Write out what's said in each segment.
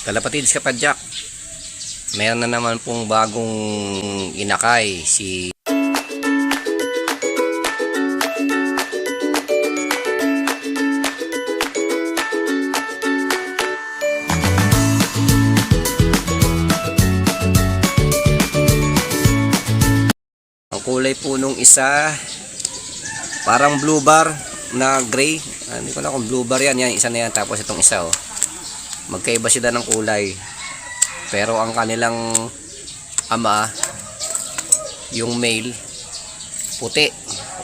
Kalapatids kapadyak, meron na naman pong bagong inakay si ang kulay po nung isa parang blue bar na gray. Hindi ko na kung blue bar yan, isa na yan, tapos itong isa magkaiba sila ng kulay, pero ang kanilang ama, yung male, puti,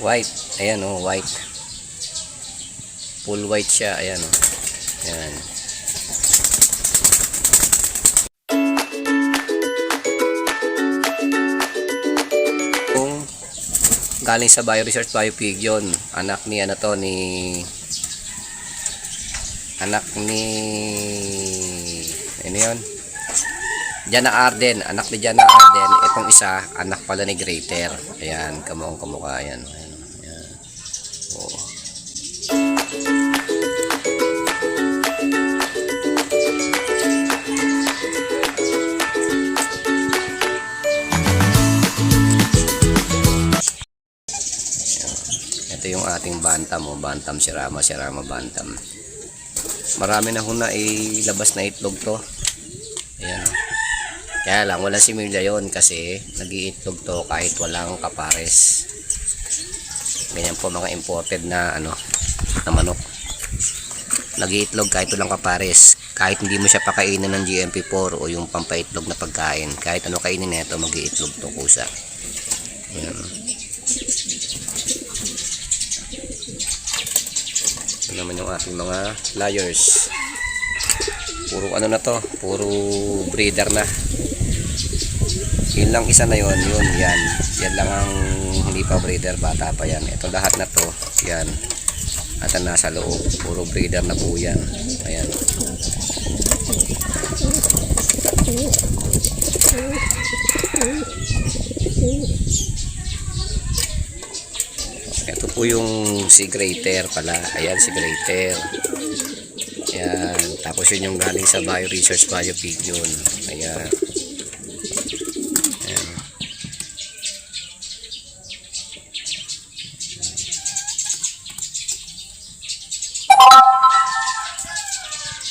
white. Ayan white, full white siya. Ayan ayan. Kung galing sa Bio Research Bio Pig yun, anak ni ano yun, Jana Arden, anak ni Jana Arden. Itong isa, anak pala ni Greater. Ayan, kamukhang kamukha yan. Ayan. Oh. Ito yung ating bantam, bantam sirama bantam. Marami na huna ilabas na itlog to. Ayan. Kaya lang wala similya yon kasi nag-iitlog to kahit walang kapares. Ganyan po mga imported na na manok. Nag-iitlog kahit walang kapares. Kahit hindi mo siya pakainin ng GMP4 o yung pampaitlog na pagkain. Kahit ano kainin nito, mag-iitlog to kusa. Ayan. Ito naman yung ating mga layers. Puro na to, puro breeder na. Yun lang isa na yun, yan lang ang hindi pa breeder, bata pa yan. Ito lahat na to, yan, at nasa loob, puro breeder na po yan. Ayan. Ito po yung si Greater pala. Ayan si Greater. Ayan. Tapos yun yung galing sa Bio Research Bio Pig yun. Ayan. Ayan.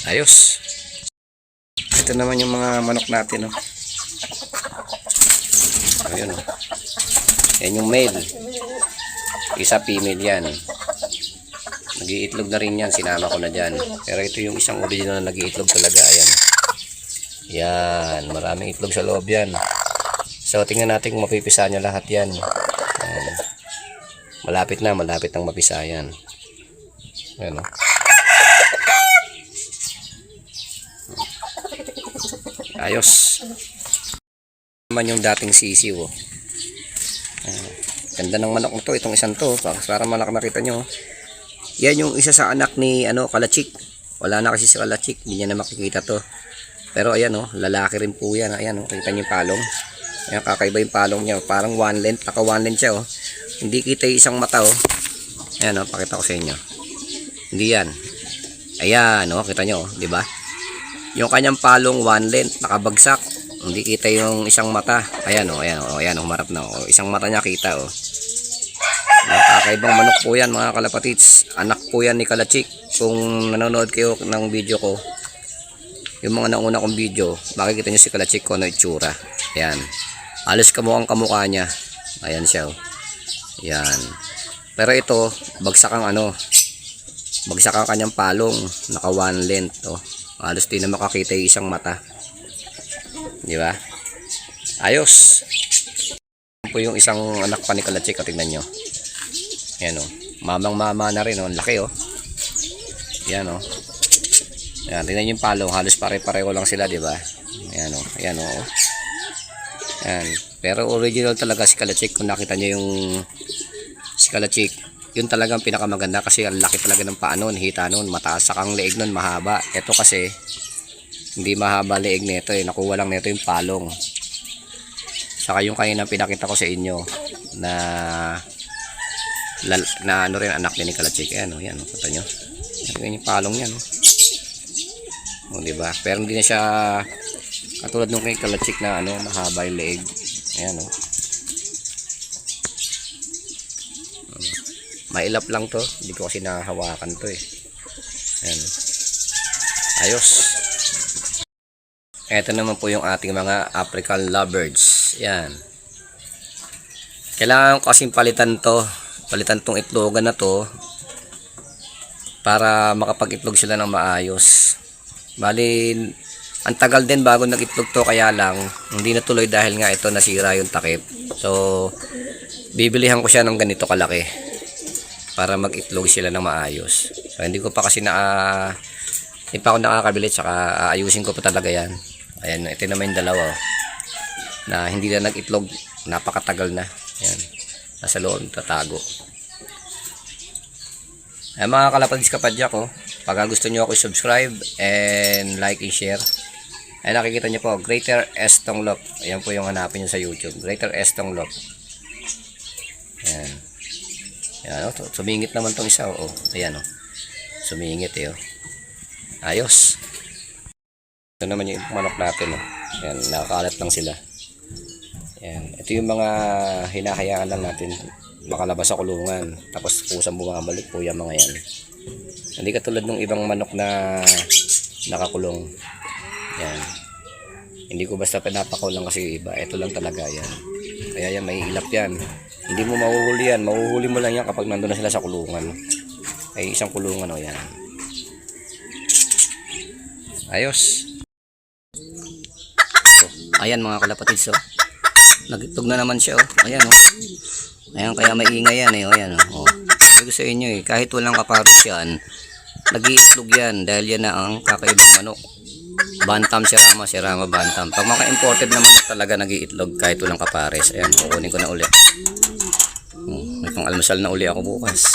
Ayos. Ito naman yung mga manok natin. Ayun. Yan yung male. Isa female yan. Nag-iitlog na rin yan, sinama ko na dyan. Pero ito yung isang original na nag-iitlog talaga. Ayan. Yan, maraming itlog sa loob yan. So tingnan natin kung mapipisa niya lahat yan. Ayan. Malapit nang mapisa yan. Ayan. Ayos. Naman yung dating sisiw. Ganda ng manok nito, itong isang to, para malaki makita nyo. Yan yung isa sa anak ni Kalachik. Wala na kasi si Kalachik, hindi niya na makikita to. Pero ayan lalaki rin po yan. Ayan kita niyo yung palong. Ayan, kakaiba yung palong niya, parang one length, naka one length siya Hindi kita yung isang mata Ayan pakita ko sa inyo. Hindi yan. Ayan kita nyo, di ba? Yung kanyang palong one length, nakabagsak. Hindi kita yung isang mata. Ayan ayan humarap na isang mata niya kita Kakaibang manok po yan mga kalapatids. Anak po yan ni Kalachik. Kung nanonood kayo ng video ko, yung mga nauna kong video, makikita nyo si Kalachik ko na itsura. Ayan. Alos kamukhang kamukha niya. Ayan siya Ayan. Pero ito, bagsak ang bagsak ang kanyang palong. Naka one length Alos di na makakita yung isang mata. Di ba? Ayos. Po yung isang anak pa ni Kalachik, tingnan nyo. Ayan mamang mama na rin laki Ayan Ayan, tingnan yung palong, halos pare-pareho lang sila, di ba? Ayan ayan Ayan. Pero original talaga si Kalachik. Kung nakita nyo yung si Kalachik, yun talagang pinakamaganda kasi ang laki talaga ng paa nun, hita nun, mataas sakang leeg nun, mahaba. Ito kasi hindi mahaba leeg nito nakuha lang nito yung palong. Saka yung kanina pinakita ko sa inyo na rin anak din ni Kalachik. Ayan yan kita nyo. Ayan yung palong yan O, diba? Pero hindi na siya katulad nung kay Kalachik na ano, mahaba yung leeg. Ayan o. Mailap lang to. Hindi ko kasi nahawakan to eh. Ayan. Ayos. Ito naman po yung ating mga African lovebirds. Ayan. Kailangan ko kasing palitan to. Palitan tong itlogan na to para makapag-itlog sila ng maayos. Bali, ang tagal din bago nag-itlog to, kaya lang hindi natuloy dahil nga ito nasira yung takip. So, bibilihan ko siya ng ganito kalaki para mag-itlog sila ng maayos. So, hindi ko pa kasi hindi pa ako nakakabili, tsaka aayusin ko pa talaga yan. Ayan, ito naman yung dalawa na hindi na nag-itlog, napakatagal na. Ayan, nasa loob, tatago. Ayan mga kalapagis kapadyak ko, pag gusto nyo ako subscribe and like and share. Ayan, nakikita nyo po, Greater Estong Loop. Ayan po yung hanapin nyo sa YouTube, Greater Estong Loop. Ayan. Ayan, sumingit naman tong isa. Ayan, sumingit eh. Ayos. Ito naman yung manok natin. Ayan, nakakalat lang sila. Ayan, ito yung mga hinahayaan lang natin makalabas sa kulungan, tapos kusang bumabalik po yung mga yan. Hindi katulad ng ibang manok na nakakulong. Yan, hindi ko basta pinapakulang kasi iba, ito lang talaga yan. Kaya yan, may ilap yan, hindi mo mahuhuli yan. Mahuhuli mo lang yan kapag nandun na sila sa kulungan. Ay isang kulungan o yan. Ayos. Ayan mga kalapatids, nagitog na naman siya. Ayan ayan, kaya maingay yan eh. Ayan sabi ko sa inyo eh, kahit walang kaparos yan, nag-iitlog yan dahil yan na ang kakaibang manok. Bantam, sirama bantam. Pag mga imported na manok talaga nag-iitlog kahit walang kapares. Ayan, kukunin ko na uli. May pang almasal na uli ako bukas.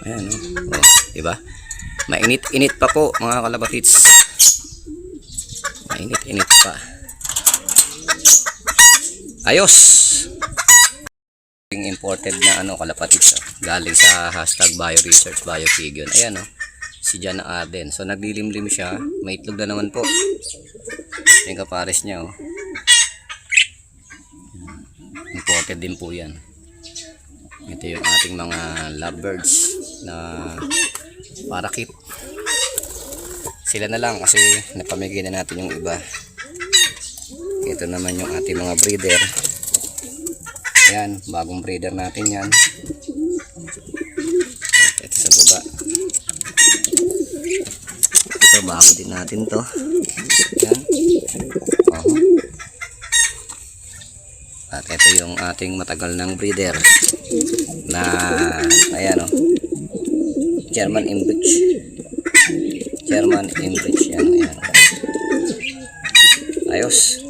Ayan diba? Mainit-init pa po mga kalapatids. Mainit-init pa. Ayos. Imported na kalapatids galing sa #BioResearch BioPigeon. Ayan si Jan Arden. So naglilimlim siya, may itlog na naman po. Yung kapares niya imported din po yan. Ito yung ating mga lovebirds na parakit. Sila na lang kasi napamigay na natin yung iba. Ito naman yung ating mga breeder. Ayan, bagong breeder natin yan. Ito sa baba. Ito, bago din natin to. Ayan. At ito yung ating matagal ng breeder na, ayan German Inbridge. German Inbridge yan. Ayan. Ayos.